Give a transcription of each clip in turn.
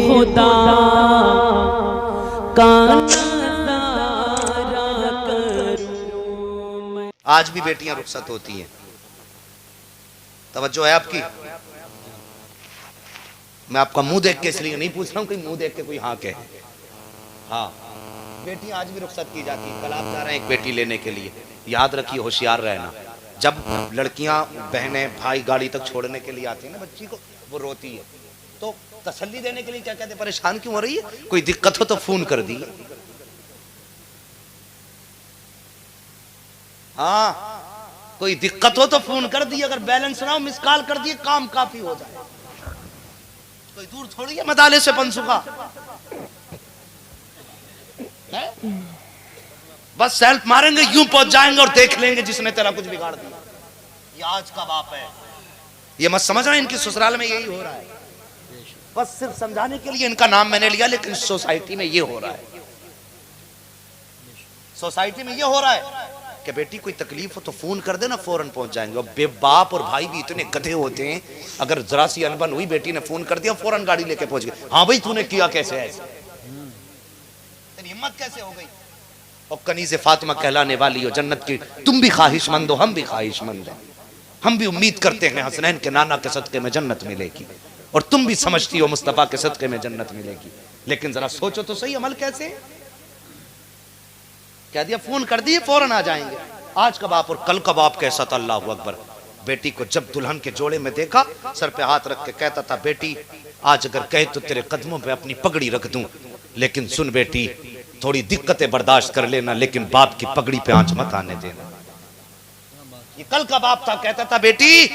खुदा का आज भी बेटियां रुखसत होती हैं। तवज्जो है आपकी। मैं आपका मुंह देख के इसलिए नहीं पूछ रहा हूं कि मुंह देख के कोई हाँ कहे। हाँ, बेटियां आज भी रुखसत की जाती है। कल आप जा रहे हैं एक बेटी लेने के लिए, याद रखिए, होशियार रहना। जब लड़कियां बहनें भाई गाड़ी तक छोड़ने के लिए आती है ना बच्ची को, वो रोती है तो तसल्ली देने के लिए क्या कहते हैं, परेशान क्यों हो रही है, कोई दिक्कत हो तो फोन कर दी। हाँ, कोई दिक्कत हो तो फोन कर दी, अगर बैलेंस ना हो मिस कॉल कर दिए, काम काफी हो जाए। कोई दूर थोड़ी है मदाले से पंसुखा है? बस सेल्फ मारेंगे, यूं पहुंच जाएंगे और देख लेंगे जिसने तेरा कुछ बिगाड़ दिया। ये आज का बाप है, ये मत समझना इनकी ससुराल में यही हो रहा है। बस सिर्फ समझाने के लिए इनका नाम मैंने लिया, लेकिन सोसाइटी में ये हो रहा है। सोसाइटी में ये हो रहा है कि बेटी कोई तकलीफ हो तो फोन कर देना, फौरन पहुंच जाएंगे। और बाप और भाई भी इतने गधे होते हैं, अगर जरा सी अनबन हुई, बेटी ने फोन कर दिया, फौरन गाड़ी लेके पहुंच गए। हाँ भाई, तूने किया कैसे ऐसे, तेरी हिम्मत कैसे हो गई? और कनीज़े फातिमा कहलाने वाली हो जन्नत की, तुम भी ख्वाहिशमंद हो, हम भी ख्वाहिशमंद हैं। हम भी उम्मीद करते हैं हसनैन के नाना के सदके में जन्नत मिलेगी, और तुम भी समझती हो मुस्तफा के सदके में जन्नत मिलेगी। लेकिन जरा सोचो तो सही, अमल कैसे? कह दिया फोन कर दिए, फौरन आ जाएंगे। आज का बाप और कल का बाप कैसा था, अल्लाह अकबर। बेटी को जब दुल्हन के जोड़े में देखा, सर पे हाथ रख के कहता था, बेटी आज अगर कहे तो तेरे कदमों पे अपनी पगड़ी रख दूं, लेकिन सुन बेटी, थोड़ी दिक्कतें बर्दाश्त कर लेना, लेकिन बाप की पगड़ी पे आंच मत आने देना। ये कल का बाप था, कहता था बेटी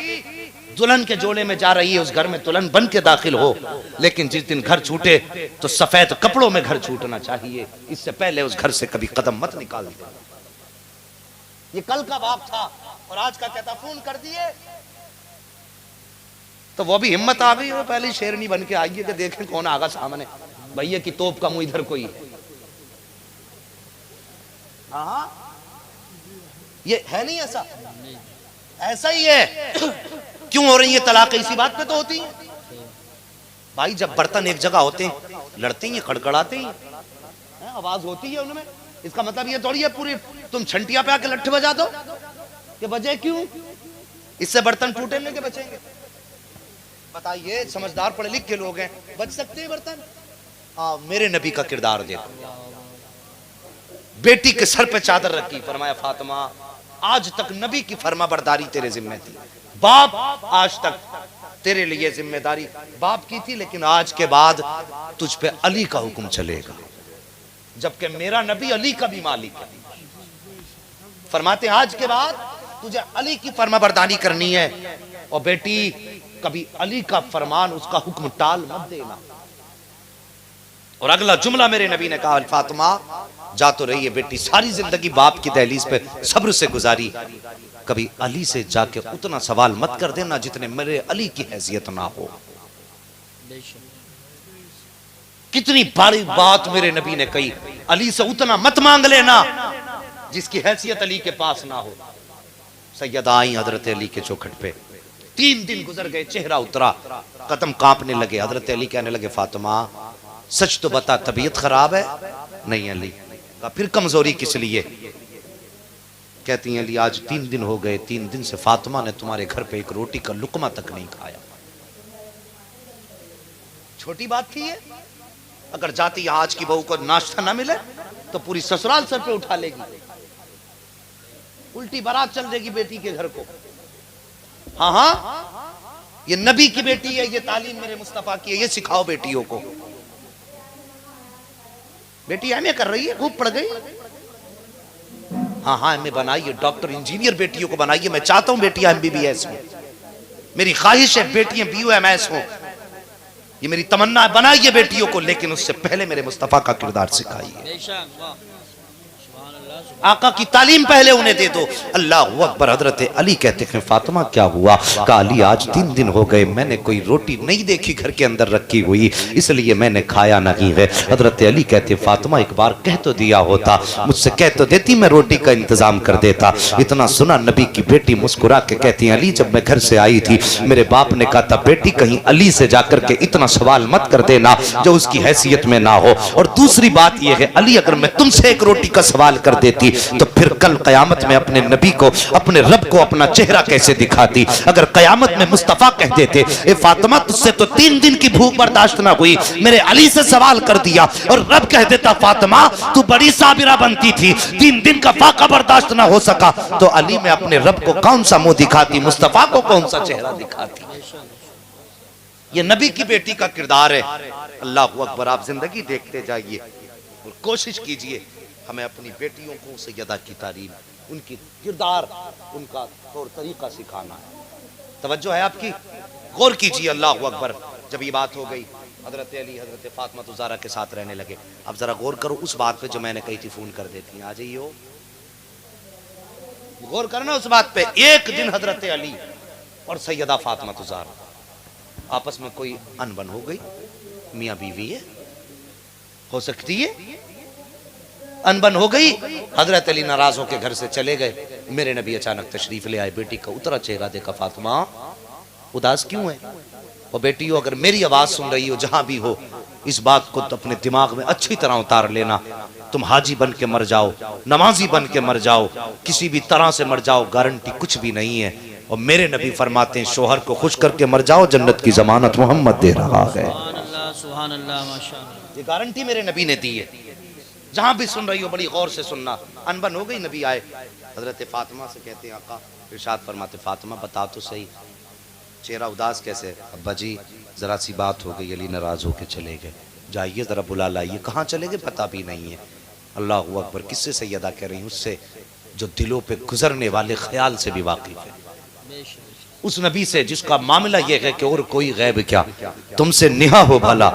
दुल्हन के जोड़े में जा रही है, उस घर में दुल्हन बन के दाखिल हो, लेकिन जिस दिन घर छूटे तो सफेद कपड़ों में घर छूटना चाहिए, इससे पहले उस घर से कभी कदम मत निकाल दे। ये कल का बाप था, और आज का कहता फोन कर दिए तो वो भी हिम्मत आ गई, वो पहले शेरनी बन के आई है कि देखें कौन आगा सामने, भैया की तोप का मुंह इधर कोई है। हाँ, ये है नहीं ऐसा, ऐसा ही है। क्यों हो रही है तलाक? इसी बात पे तो होती है भाई। जब बर्तन एक जगह होते हैं, लड़ते हैं, खड़खड़ाते हैं, आवाज होती है उनमें, इसका मतलब ये थोड़ी है पूरी तुम छंटिया पे आके लट्ठे बजा दो कि बजे क्यों, इससे बर्तन टूटेंगे कि बचेंगे? बताइए, समझदार पढ़े लिख के लोग हैं, बच सकते हैं बर्तन? मेरे नबी का किरदार देखो, बेटी के सर पे चादर रखी, फरमाया फातिमा आज तक नबी की फर्मा बरदारी तेरे जिम्मे थी, बाप आज तक तेरे लिए जिम्मेदारी बाप की थी, लेकिन आज के बाद तुझ पे अली का हुक्म चलेगा, जबकि मेरा नबी अली का भी मालिक है। फरमाते आज के बाद तुझे अली की फर्मा बरदारी करनी है, और बेटी कभी अली का फरमान, उसका हुक्म टाल मत देना। और अगला जुमला मेरे नबी ने कहा, फातिमा जा तो रही है बेटी, सारी जिंदगी बाप की दहलीज पे सब्र से गुजारी, कभी अली से जाके उतना सवाल मत कर देना जितने मेरे अली की हैसियत ना हो। कितनी बड़ी बात मेरे नबी ने कही, अली से उतना मत मांग लेना जिसकी हैसियत अली के पास ना हो। सैयदा आई हजरत अली के चौखट पे, 3 दिन गुजर गए, चेहरा उतरा, कदम कांपने लगे। हजरत अली कहने लगे, फातिमा सच तो बता, तबीयत खराब है? नहीं अली। कहा फिर कमजोरी किस लिए? कहती हैं अली आज 3 दिन हो गए, 3 दिन से फातिमा ने तुम्हारे घर पे एक रोटी का लुकमा तक नहीं खाया। छोटी बात थी ये? अगर जाती आज की बहू को नाश्ता ना मिले तो पूरी ससुराल सर पे उठा लेगी, उल्टी बारात चल देगी बेटी के घर को। हाँ हाँ, ये नबी की बेटी है, ये तालीम मेरे मुस्तफा की है, ये सिखाओ बेटियों को। बेटी एमए कर रही है, खूब पढ़ गई। हाँ हाँ, एमए बनाइए, डॉक्टर इंजीनियर बेटियों को बनाइए। मैं चाहता हूं बेटियां एमबीबीएस हो, मेरी ख्वाहिश है बेटियां बीओएमएस हो, ये मेरी तमन्ना है। बनाइए बेटियों को, लेकिन उससे पहले मेरे मुस्तफा का किरदार सिखाइए। आका की तालीम पहले उन्हें दे दो। अल्लाह अकबर। हजरत अली कहते हैं फातिमा क्या हुआ? कहा अली आज 3 दिन हो गए मैंने कोई रोटी नहीं देखी घर के अंदर रखी हुई, इसलिए मैंने खाया नहीं है। हजरत अली कहते फातिमा एक बार कह तो दिया होता, मुझसे कह तो देती, मैं रोटी का इंतजाम कर देता। इतना सुना नबी की बेटी मुस्कुरा के कहती है अली जब मैं घर से आई थी मेरे बाप ने कहा था बेटी कहीं अली से जाकर के इतना सवाल मत कर देना जो उसकी हैसियत में ना हो। और दूसरी बात यह है अली अगर मैं तुमसे एक रोटी का सवाल कर देती तो फिर कल कयामत में अपने नबी को अपने रब को अपना चेहरा कैसे दिखाती? अगर कयामत में मुस्तफा कह देते ए फातिमा तुझसे तो 3 दिन की भूख बर्दाश्त ना हुई, मेरे अली से सवाल कर दिया, और रब कह देता फातिमा तू बड़ी साबिरा बनती थी 3 दिन का फाका बर्दाश्त ना हो सका, तो अली में अपने रब को कौन सा मुंह दिखाती, मुस्तफा को कौन सा चेहरा दिखाती? ये नबी की बेटी का किरदार है। अल्लाह अकबर। आप जिंदगी देखते जाइए और कोशिश कीजिए हमें अपनी बेटियों को सैयदा की तारीम, उनकी किरदार, उनका तौर तरीका सिखाना है। तवज्जो है आपकी? गौर कीजिए। अल्लाह अकबर। जब ये बात हो गई हजरत अली हजरत फातिमा ज़हरा के साथ रहने लगे। अब जरा गौर करो उस बात पे जो मैंने कही थी, फोन कर देती हैं आ जाइए हो, गौर करना उस बात पे। एक दिन हजरत अली और सैयदा फातिमा ज़हरा आपस में कोई अनबन हो गई, मियाँ बीवी है, हो सकती है अनबन हो गई। हजरत अली नाराज होकर घर से चले गए। मेरे नबी अचानक तशरीफ ले आए, बेटी का उतरा चेहरा देखा, फातिमा उदास क्यों है? और बेटियों अगर मेरी आवाज सुन रही हो जहां भी हो, इस बात को तो अपने दिमाग में अच्छी तरह उतार लेना, तुम हाजी बन के मर जाओ, नमाजी बन के मर जाओ, किसी भी तरह से मर जाओ, गारंटी कुछ भी नहीं है। और मेरे नबी फरमाते हैं शोहर को खुश करके मर जाओ, जन्नत की जमानत मोहम्मद दे रहा है। सुभान अल्लाह माशाअल्लाह। ये गारंटी मेरे नबी ने दी है। जहां भी सुन रही हो बड़ी गौर से सुनना। अनबन हो गई, नबी आए, हजरत फातिमा से कहते हैं आका इरशाद फरमाते फातिमा बता तो सही चेहरा उदास कैसे? अब्बा जी जरा सी बात हो गई, अली नाराज होके चले गए, जाइए जरा बुला लाइए। कहाँ चले गए पता भी नहीं है। अल्लाह अकबर। किससे सैयदा कह रही हूँ? उससे जो दिलों पे गुजरने वाले ख्याल से भी वाकिफ है, उस नबी से जिसका मामला यह है कि और कोई गैब क्या, तुमसे निहा हो भला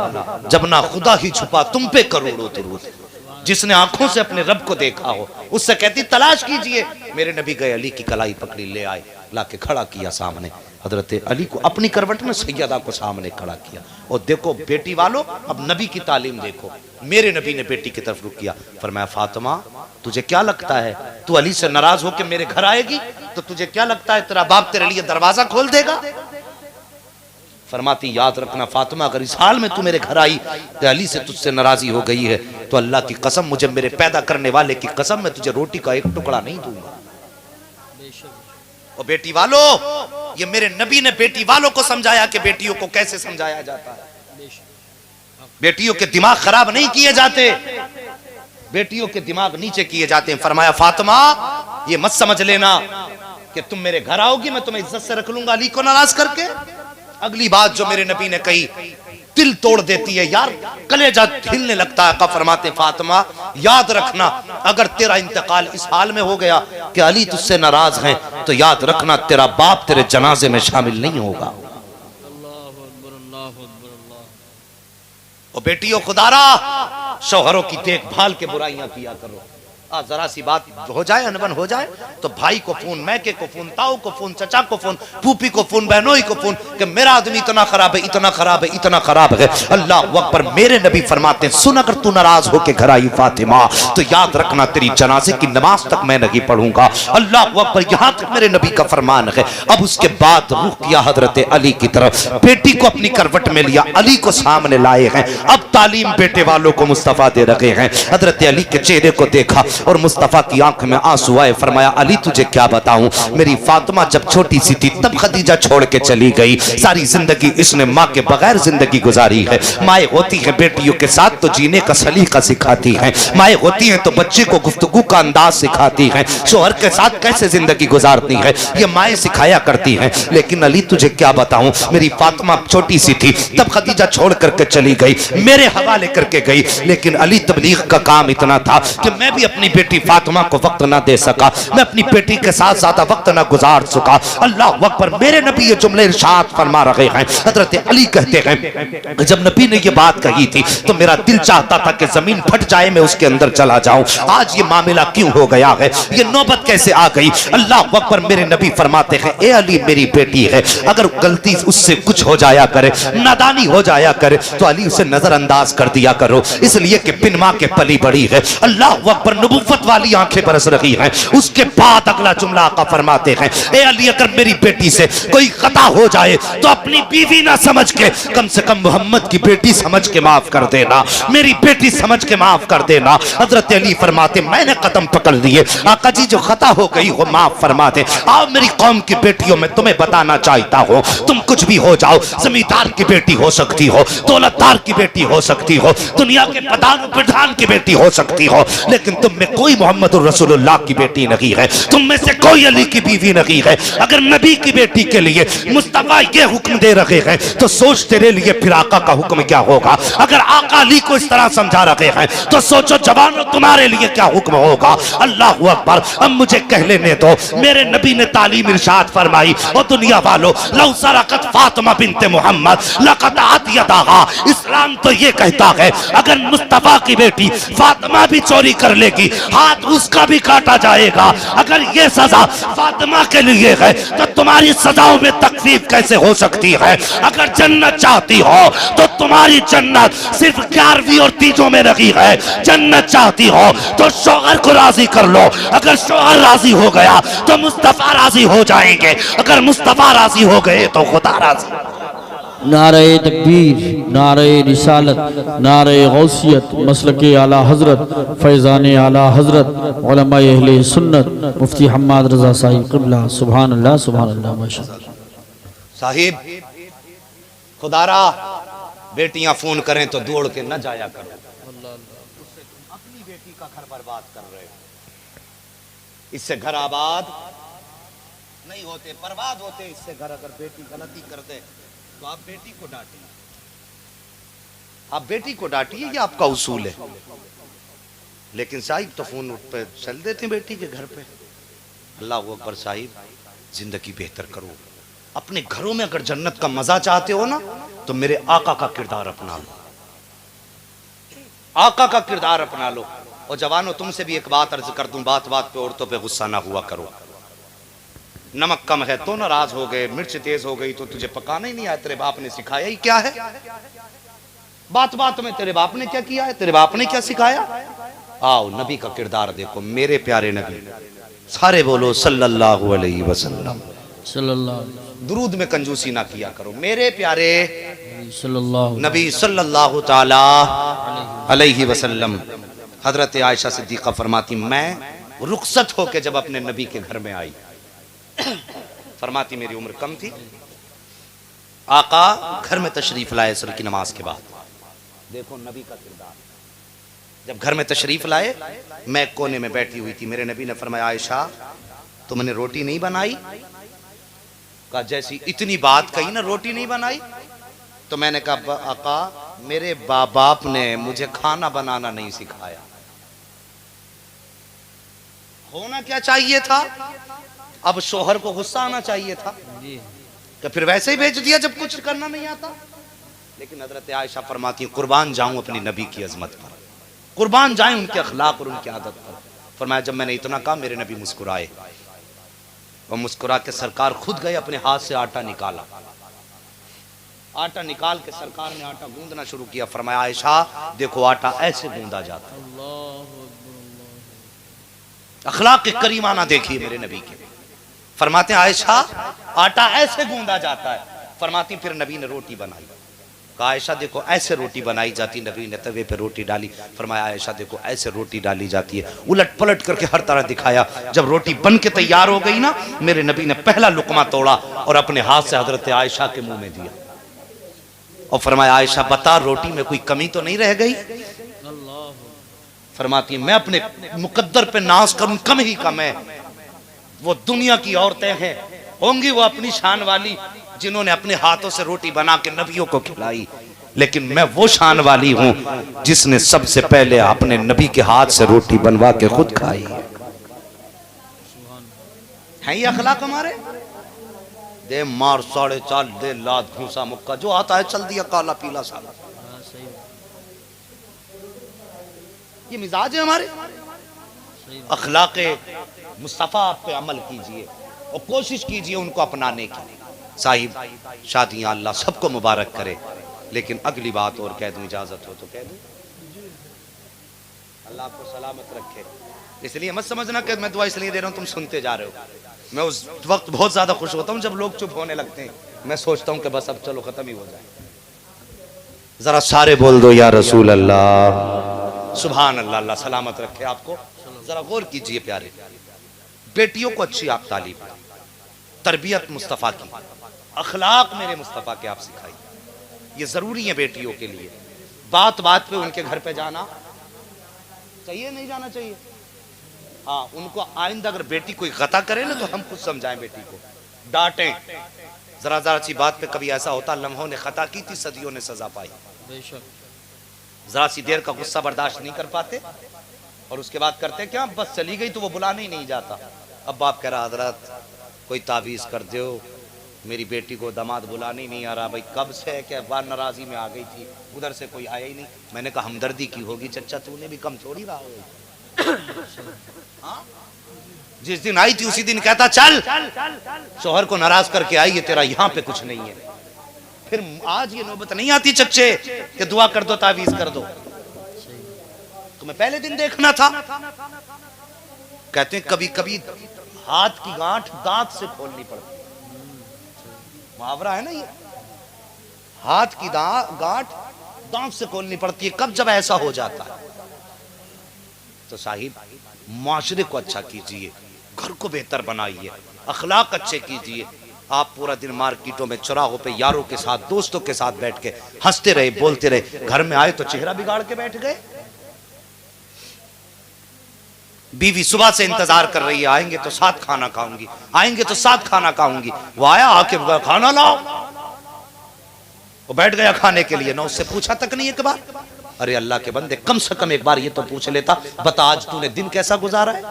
जब ना खुदा ही छुपा तुम पे करोड़ों दुरूद, जिसने आंखों से अपने रब को देखा हो उससे कहती तलाश कीजिए। मेरे नबी गए, अली की कलाई पकड़ी ले आए, लाके खड़ा किया सामने। हजरत अली को अपनी करवट में सैयदा को सामने खड़ा किया। और देखो बेटी वालों, अब नबी की तालीम देखो। मेरे नबी ने बेटी की तरफ रुक किया, फरमाया फातिमा तुझे क्या लगता है तू अली से नाराज होकर मेरे घर आएगी तो तुझे क्या लगता है तेरा बाप तेरे लिए दरवाजा खोल देगा? फरमाती याद रखना फातिमा अगर इस हाल में तू मेरे घर आई तो अली से तुझसे नाराजी हो गई है तो अल्लाह की कसम, मुझे मेरे पैदा करने वाले की कसम, मैं तुझे रोटी का एक टुकड़ा नहीं दूंगा। और बेटी वालों, ये मेरे नबी ने बेटी वालों को समझाया कि बेटियों को कैसे समझाया जाता है। बेटियों के दिमाग खराब नहीं किए जाते, बेटियों के दिमाग नीचे किए जाते हैं। फरमाया फातिमा ये मत समझ लेना कि तुम मेरे घर आओगी मैं तुम्हें इज्जत से रख लूंगा अली को नाराज करके। अगली बात जो मेरे नबी ने कही दिल तोड़ देती है यार, कलेजा हिलने लगता है। का फरमाते फातिमा याद रखना अगर तेरा इंतकाल इस हाल में हो गया कि अली तुझसे नाराज हैं तो याद रखना तेरा बाप तेरे जनाजे में शामिल नहीं होगा। और बेटियों खुदारा शौहरों की देखभाल के बुराइयां किया करो। जरा सी बात हो जाए, अनबन हो जाए तो भाई को फोन, मैके को फोन, ताऊ को फोन, चचा को फोन, फूफी को फोन, बहनोई को फोन कि मेरा आदमी इतना खराब है, इतना खराब है, इतना खराब है। अल्लाह अकबर। मेरे नबी फरमाते हैं सुन अगर तू नाराज होके घर आई फातिमा तो याद रखना तेरी जनाजे की नमाज तक मैं नहीं पढ़ूंगा। अल्लाह अकबर। यहां तक मेरे नबी का फरमान है। अब उसके बाद रुख किया हजरत अली की तरफ, बेटी को अपनी करवट में लिया, अली को सामने लाए हैं। अब तालीम बेटे वालों को मुस्तफा दे रखे हैं। हजरत अली के चेहरे को देखा और मुस्तफा की आंख में आंसू आए। फरमाया अली तुझे क्या बताऊं, मेरी फातिमा जब छोटी सी थी तब खदीजा छोड़ के चली गई, सारी जिंदगी इसने माँ के बगैर जिंदगी गुजारी है। माए होती हैं बेटियों के साथ तो जीने का सलीका सिखाती हैं, माए होती हैं तो बच्चे को गुफ्तगू का अंदाज सिखाती हैं, शोहर के साथ कैसे जिंदगी गुजारती है ये माए सिखाया करती हैं। लेकिन अली तुझे क्या बताऊं, मेरी फातिमा छोटी सी थी तब खदीजा छोड़ करके चली गई, मेरे हवाले करके गई। लेकिन अली तबलीग का काम इतना था कि मैं भी अपनी अपनी बेटी फातिमा को वक्त ना दे सका, मैं अपनी बेटी के साथ ज्यादा वक्त ना गुजार सका। अल्लाह अकबर। मेरे नबी ये जुमले इरशाद फरमा रहे हैं। हजरत अली कहते हैं जब नबी ने ये बात कही थी तो मेरा दिल चाहता था कि जमीन फट जाए, मैं उसके अंदर चला जाऊं। आज ये मामला क्यों हो गया है, ये नौबत कैसे आ गई। अल्लाह अकबर। मेरे नबी फरमाते हैं ए अली मेरी बेटी है, अगर गलती उससे कुछ हो जाया करे, नादानी हो जाया करे तो अली उसे नजरअंदाज कर दिया करो, इसलिए कि बिन मां के पली बड़ी है। अल्लाह अकबर। नबुव्वत वाली आंखें बरस रही हैं। उसके बाद अगला जुमला आका फरमाते हैं ए अली अगर मेरी बेटी से कोई खता हो जाए तो अपनी बीवी ना समझ के कम से कम मोहम्मद की बेटी समझ के माफ कर देना, मेरी बेटी समझ के माफ कर देना। हजरत अली फरमाते मैंने कदम पकड़ लिए, आका जी जो खता हो गई हो माफ फरमा दे। आओ मेरी कौम की बेटियों में तुम्हें बताना चाहता हूँ, तुम कुछ भी हो जाओ, जमींदार की बेटी हो सकती हो, दौलतदार की बेटी हो सकती हो, दुनिया के प्रधान की बेटी हो सकती हो, लेकिन तुम में कोई मोहम्मद रसूलुल्लाह की बेटी नहीं है, तुम में से कोई अली की बीवी नहीं है। अगर नबी की बेटी के लिए मुस्तफा ये हुक्म दे रहे हैं तो सोच तेरे लिए फिर आका का हुक्म क्या होगा। अगर आका अली को इस तरह समझा रहे हैं तो सोचो जवानों तुम्हारे लिए क्या हुक्म होगा। अल्लाह अकबर। अब मुझे कह लेने दो, मेरे नबी ने तालीम इरशाद फरमाई और दुनिया वालों लौ सरकत फातिमा बिनते मोहम्मद लक़तअत यदाहा। इस्लाम तो ये कहता है अगर मुस्तफा की बेटी फातिमा भी चोरी कर लेगी हाथ उसका भी काटा जाएगा। अगर ये सजा फातिमा के लिए है तो तुम्हारी सजाओं में तकलीफ कैसे हो सकती है। अगर जन्नत चाहती हो तो तुम्हारी जन्नत सिर्फ 11वीं और तीजों में नहीं है। जन्नत चाहती हो तो शौहर को राजी कर लो, अगर शौहर राजी हो गया तो मुस्तफा राजी हो जाएंगे, अगर मुस्तफा राजी हो गए तो खुदा राजी। नारे तकबीर, नारे रिसालत, नारे गौसियत, मसलके आला हजरत, फैज़ान आला हजरत, उलमाए अहले सुन्नत, मुफ्ती हम्माद रजा साहिब क़िबला। सुभान अल्लाह, सुभान अल्लाह, माशाअल्लाह। साहिब खुदारा बेटियां फोन करें तो दौड़ के न जाया करो, अपनी बेटी का घर बर्बाद कर रहे हो। इससे घर आबाद नहीं होते, बर्बाद होते इससे घर। अगर बेटी गलती कर दे तो आप बेटी को डांटिए, आप बेटी को डांटिए, ये आपका उसूल है। लेकिन साहिब तो फोन पे चल देते बेटी के घर पे। अल्लाह अकबर। साहिब जिंदगी बेहतर करो, अपने घरों में अगर जन्नत का मजा चाहते हो ना तो मेरे आका का किरदार अपना लो, आका का किरदार अपना लो। और जवानों तुमसे भी एक बात अर्ज कर दूं, बात बात पे औरतों पे गुस्सा ना हुआ करो। नमक कम है तो नाराज हो गए, मिर्च तेज हो गई तो तुझे पकाना ही नहीं आया, तेरे बाप ने सिखाया ही क्या है। बात बात में तेरे बाप ने क्या किया है, तेरे बाप ने क्या सिखाया। आओ नबी का किरदार देखो, मेरे प्यारे नबी। सारे बोलो सल्लल्लाहु अलैहि वसल्लम। दुरूद में कंजूसी ना किया करो। मेरे प्यारे नबी सल्लल्लाहु ताला अलैहि वसल्लम। हजरत आयशा सिद्दीक़ा फरमाती मैं रुखसत होके जब अपने नबी के घर में आई, फरमाती मेरी उम्र कम थी, आका घर में तशरीफ लाए असर की नमाज के बाद। देखो नबी का किरदार, जब घर में तशरीफ लाए मैं कोने में बैठी हुई थी, मेरे नबी ने फरमाया आयशा तुमने रोटी नहीं बनाई। कहा जैसी इतनी बात कही ना, रोटी नहीं बनाई। तो मैंने कहा आका मेरे बाप ने मुझे खाना बनाना नहीं सिखाया। होना क्या चाहिए था, अब शोहर को गुस्सा आना चाहिए था कि फिर वैसे ही भेज दिया जब कुछ करना नहीं आता। लेकिन हजरत आयशा फरमाती हैं कुर्बान जाऊं अपनी नबी की अजमत पर, कुर्बान जाएं उनके अखलाक और उनकी आदत पर। फरमाया जब मैंने इतना कहा मेरे नबी मुस्कुराए, और मुस्कुरा के सरकार खुद गए अपने हाथ से आटा निकाला, आटा निकाल के सरकार ने आटा गूंदना शुरू किया। फरमाया आयशा देखो आटा ऐसे गूंदा जाता है। अखलाक के करीमाना देखिए मेरे नबी के। फरमाते आयशा आटा ऐसे गूंदा जाता है। फरमाती फिर नबी ने रोटी बनाई। कहा आयशा देखो ऐसे रोटी बनाई जाती। नबी ने तवे पे रोटी डाली। फरमाया आयशा देखो ऐसे रोटी डाली जाती है। उलट पलट करके हर तरह दिखाया। जब रोटी बन के तैयार हो गई ना, मेरे नबी ने पहला लुकमा तोड़ा और अपने हाथ से हजरत आयशा के मुंह में दिया और फरमाया आयशा बता रोटी में कोई कमी तो नहीं रह गई। फरमाती मैं अपने मुकद्दर पे नाज करूं, कम ही कम है। वो दुनिया की औरतें हैं, होंगी वो अपनी शान वाली जिन्होंने अपने हाथों से रोटी बना के नबियों को खिलाई, लेकिन मैं वो शान वाली हूं जिसने सबसे पहले अपने नबी के हाथ से रोटी बनवा के खुद खाई है। ये अखलाक हमारे दे मार 4.5 दे लात घूसा मुक्का जो आता है चल दिया काला पीला साला। ये मिजाज है हमारे। अखलाक मुस्तफ़ा पे अमल कीजिए और कोशिश कीजिए उनको अपनाने की। साहिब शादियां अल्लाह सबको मुबारक करे, लेकिन अगली बात और कह दूं, इजाजत हो तो कह दूं। अल्लाह आपको सलामत रखे। इसलिए मत समझना कि मैं दुआ इसलिए दे रहा हूं तुम सुनते जा रहे हो। मैं उस वक्त बहुत ज्यादा खुश होता हूं जब लोग चुप होने लगते हैं। मैं सोचता हूं कि बस अब चलो खत्म ही हो जाए। जरा सारे बोल दो या रसूल अल्लाह, सुभान अल्लाह। अल्लाह सलामत रखे आपको। जरा गौर कीजिए प्यारे, बेटियों को अच्छी आप तालीम, तरबियत मुस्तफ़ा की, अखलाक मेरे मुस्तफ़ा के आप सिखाइए। ये जरूरी है बेटियों के लिए। बात बात पे उनके घर पे जाना चाहिए, नहीं जाना चाहिए? हाँ, उनको आइंदा अगर बेटी कोई गता करे ना तो हम खुद समझाएं बेटी को, डांटें। जरा जरा सी बात पे कभी ऐसा होता, लम्हों ने खता की थी, सदियों ने सजा पाई। जरा सी देर का गुस्सा बर्दाश्त नहीं कर पाते और उसके बाद करते क्या, बस चली गई तो वो बुलाने ही नहीं जाता। अब बाप कह रहा हजरत कोई तावीज़ कर दो, मेरी बेटी को दामाद बुलाने ही नहीं आ रहा। भाई कब से है कि बार नाराजी में आ गई थी, उधर से कोई आया ही नहीं। मैंने कहा हमदर्दी की होगी चच्चा, तूने भी कम थोड़ी रहा हो। हाँ? जिस दिन आई थी उसी दिन कहता चल शोहर को नाराज करके आई है, तेरा यहाँ पे कुछ नहीं है। फिर आज ये नौबत नहीं आती चच्चे कि दुआ कर दो, तावीज़ कर दो। तुम्हें पहले दिन देखना था। कहते हैं कभी कभी हाथ की गांठ दांत से खोलनी पड़ती, मुहावरा है ना ये, हाथ की गांठ दांत से खोलनी पड़ती है। कब जब ऐसा हो जाता है तो साहिब माशरे को अच्छा कीजिए, घर को बेहतर बनाइए, अखलाक अच्छे कीजिए। आप पूरा दिन मार्केटों में, चौराहों पे यारों के साथ, दोस्तों के साथ बैठ के हंसते रहे, बोलते रहे, घर में आए तो चेहरा बिगाड़ के बैठ गए। बीवी सुबह से इंतजार कर रही है, आएंगे तो साथ खाना खाऊंगी, आएंगे तो साथ खाना खाऊंगी। वो आया, आके खाना लाओ, वो बैठ गया खाने के लिए, ना उससे पूछा तक नहीं एक बार। अरे अल्लाह के बंदे, कम से कम एक बार ये तो पूछ लेता, बता आज तूने दिन कैसा गुजारा है।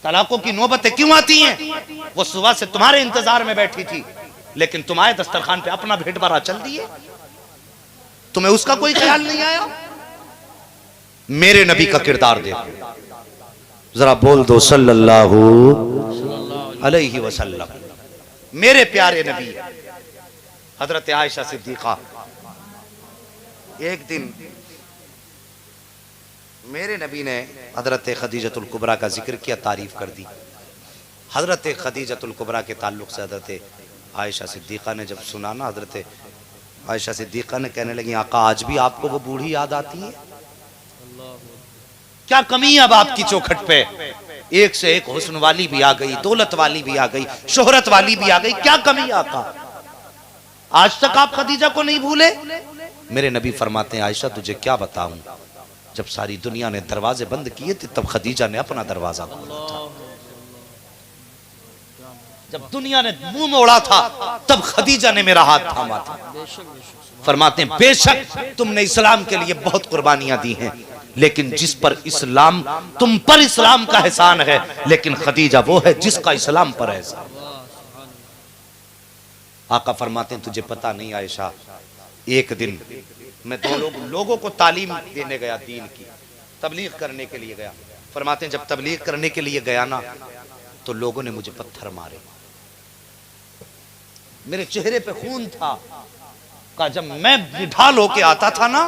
तलाकों की नौबतें क्यों आती हैं? वो सुबह से तुम्हारे इंतजार में बैठी थी, लेकिन तुम्हारे दस्तरखान पे अपना भेंट भरा चल दिए, तुम्हें उसका कोई ख्याल नहीं आया। मेरे नबी का किरदार देखो, जरा बोल दो सल्लल्लाहु अलैहि वसल्लम। मेरे प्यारे नबी हजरत आयशा सिद्दीका, एक दिन मेरे नबी ने हजरत खदीजतुल कुबरा का जिक्र किया, तारीफ कर दी। हजरत खदीजतुल कुबरा के ताल्लुक से हजरत आयशा सिद्दीका ने जब सुना ना, हजरत आयशा सिद्दीका ने कहने लगी, आका आज भी आपको वो बूढ़ी याद आती है? क्या कमी है अब आपकी चौखट पे? एक से एक हुस्न वाली भी आ गई, दौलत वाली भी आ गई, शोहरत वाली भी आ गई, क्या कमी आका? आज तक आप खदीजा को नहीं भूले? मेरे नबी फरमाते हैं, आयशा तुझे क्या बताऊं, जब सारी दुनिया ने दरवाजे बंद किए थे तब खदीजा ने अपना दरवाजा खोला था। जब दुनिया ने मुंह मोड़ा था तब खदीजा ने मेरा हाथ थामा था। फरमाते हैं, बेशक तुमने इस्लाम के लिए बहुत कुर्बानियां दी हैं, लेकिन जिस पर इस्लाम, तुम पर इस्लाम का एहसान है, लेकिन खदीजा वो है जिसका इस्लाम पर एहसान। आका फरमाते हैं, तुझे पता नहीं आयशा, एक दिन मैं दो लोगों को तालीम देने गया, दीन की तबलीग करने के लिए गया। फरमाते हैं, जब तबलीग करने के लिए गया ना तो लोगों ने मुझे पत्थर मारे, मेरे चेहरे पे खून था। का जब मैं निढाल होके आता था ना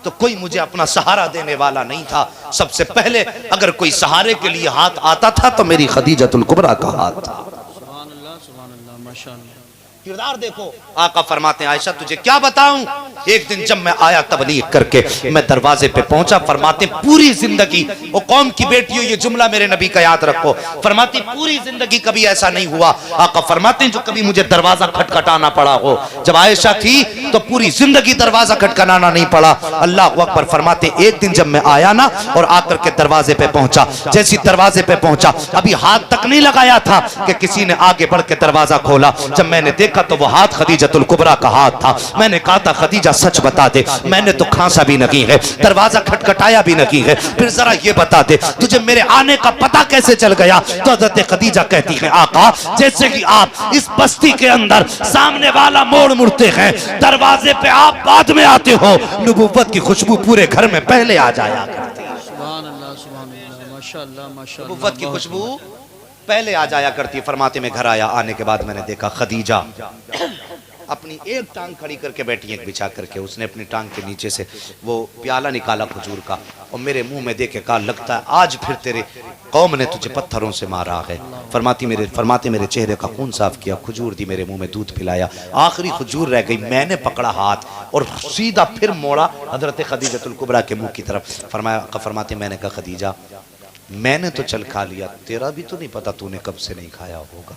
तो कोई मुझे अपना सहारा देने वाला नहीं था। सबसे पहले अगर कोई सहारे के लिए हाथ आता था तो मेरी खदीजतुल कुबरा का हाथ था। सुभान अल्लाह, माशाअल्लाह। किरदार देखो। आका फरमाते हैं, आयशा तुझे क्या बताऊं, एक दिन जब मैं आया तबलीग करके, मैं दरवाजे पे पहुंचा, फरमाते पूरी जिंदगी, वो कौम की बेटियों ये जुमला मेरे नबी का याद रखो, फरमाती पूरी जिंदगी कभी ऐसा नहीं हुआ, आका फरमाते जो कभी मुझे दरवाजा खटखटाना पड़ा हो। जब आयशा थी तो पूरी जिंदगी दरवाजा खटखटाना नहीं पड़ा। अल्लाह अकबर। फरमाते एक दिन जब मैं आया ना और आकर के दरवाजे पे पहुंचा, जैसी दरवाजे पे पहुंचा, अभी हाथ तक नहीं लगाया था कि किसी ने आगे बढ़ के दरवाजा खोला। जब मैंने देखा तो वो हाथ खदीजतुल कुबरा का हाथ था। मैंने कहा था खदीजा सच बता दे, मैंने तो खांसा भी नहीं है, दरवाजा खटखटाया भी नहीं है, फिर जरा ये बता दे तुझे मेरे आने का पता कैसे चल गया? तो हज़रत खदीजा कहती है आका जैसे कि आप इस बस्ती के अंदर सामने वाला मोड़ मुड़ते हैं, दरवाजे पे आप बाद में आते हो, नबूवत की खुशबू पूरे घर में पहले आ जाया करती है। सुभान अल्लाह, सुभान अल्लाह, माशाअल्लाह, माशाअल्लाह। नबूवत की खुशबू पहले आ जाया करती है। फरमाते में घर आया, आने के बाद मैंने देखा खदीजा अपनी एक टांग खड़ी करके बैठी, एक बिछा करके, उसने अपनी टांग के नीचे से वो प्याला निकाला खजूर का और मेरे मुंह में दे के कहा लगता है आज फिर तेरे कौम ने तुझे पत्थरों से मारा है। फरमाते मेरे चेहरे का खून साफ किया, खजूर दी, मेरे मुंह में दूध पिलाया, आखिरी खजूर रह गई, मैंने पकड़ा हाथ और सीधा फिर मोड़ा हजरत खदीजतुल कुबरा के मुंह की तरफ। फरमाते मैंने कहा खदीजा मैंने तो चल खा लिया, तेरा भी तो नहीं पता तूने कब से नहीं खाया होगा।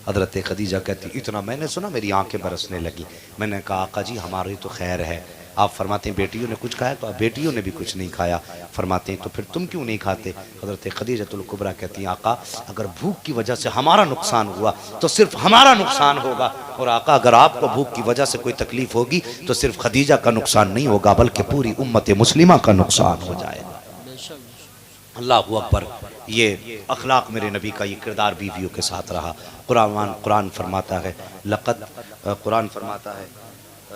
हजरत खदीजा कहती इतना मैंने सुना मेरी आंखें बरसने लगी। मैंने कहा आका जी हमारी तो खैर है। आप फरमाते हैं बेटियों ने कुछ खाया? तो बेटियों ने भी कुछ नहीं खाया। फरमाते हैं तो फिर तुम क्यों नहीं खाते? हजरत खदीजतुल कुबरा कहती हैं आका अगर भूख की वजह से हमारा नुकसान हुआ तो सिर्फ हमारा नुकसान होगा, और आका अगर आपको भूख की वजह से कोई तकलीफ होगी तो सिर्फ खदीजा का नुकसान नहीं होगा बल्कि पूरी उम्मत मुस्लिमा का नुकसान हो जाएगा। अल्लाह अकबर। ये अखलाक मेरे नबी का, ये किरदार बीवियों के साथ रहा। कुरान फरमाता है लक़द, कुरान फरमाता है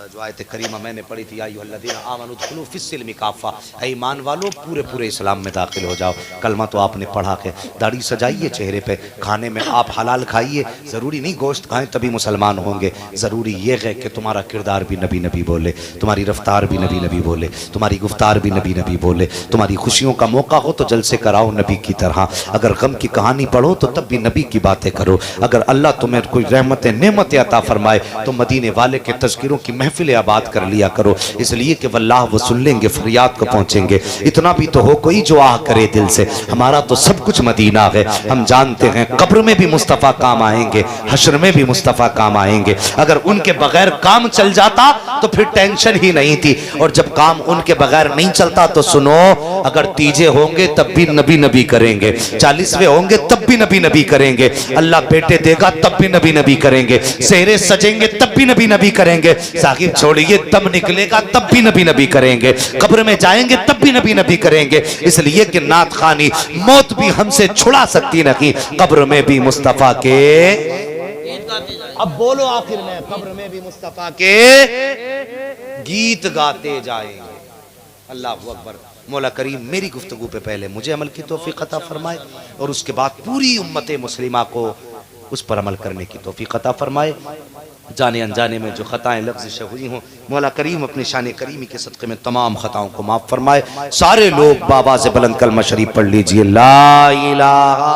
जो आयत करीमा मैंने पढ़ी थी, या अय्युहल्लज़ीना आमनू उदखुलू फिस्सिल्मि काफ़ा, ऐ ईमान वालों पूरे पूरे इस्लाम में दाखिल हो जाओ। कलमा तो आपने पढ़ा के, दाढ़ी सजाइए चेहरे पे, खाने में आप हलाल खाइए, ज़रूरी नहीं गोश्त खाएं तभी मुसलमान होंगे, ज़रूरी ये है कि तुम्हारा किरदार भी नबी नबी बोले, तुम्हारी रफ्तार भी नबी नबी बोले, तुम्हारी गुफ्तार भी नबी नबी बोले, तुम्हारी खुशियों का मौका हो तो जलसे कराओ नबी की तरह, अगर गम की कहानी पढ़ो तो तब भी नबी की बातें करो, अगर अल्लाह तुम्हें कोई रहमतें नेमतें अता फरमाए तो मदीने वाले के तज़किरों की महफिलें आबाद कर लिया करो, इसलिए कि वल्लाह वो सुन लेंगे, फरियाद को पहुंचेंगे। इतना भी तो हो कोई जो आह करे दिल से, हमारा तो सब कुछ मदीना है। हम जानते हैं कब्र में भी मुस्तफ़ा काम आएंगे, हश्र में भी मुस्तफ़ा काम आएंगे। अगर उनके बगैर काम चल जाता तो फिर टेंशन ही नहीं थी, और जब काम उनके बगैर नहीं चलता तो सुनो, अगर तीजे होंगे तब भी नबी नबी करेंगे, 40वें होंगे तब भी नबी नबी करेंगे, अल्लाह बेटे देगा तब भी नबी नबी करेंगे, सेहरे सजेंगे तब भी नबी नबी करेंगे, साकिब छोड़िए दम निकलेगा तब भी नबी नबी करेंगे, कब्र में जाएंगे तब भी नबी नबी करेंगे। इसलिए कि नात खानी मौत भी हमसे छुड़ा सकती नहीं, कब्र में भी मुस्तफा के, अब बोलो आखिर में, कब्र में भी मुस्तफा के गीत गाते जाएंगे। अल्लाह अकबर। मौला करीम मेरी गुफ्तगू पे पहले मुझे अमल की तौफीक अता फरमाए और उसके बाद पूरी उम्मत मुस्लिमा को उस पर अमल करने की तौफीक अता फरमाए। जाने अनजाने में जो खताएं लफ्ज़ हुई हों, मौला करीम अपनी शान करीमी के सदक़े में तमाम खताओं को माफ़ फरमाए। सारे लोग बाबा से बुलंद कलमा शरीफ पढ़ लीजिए, ला इलाहा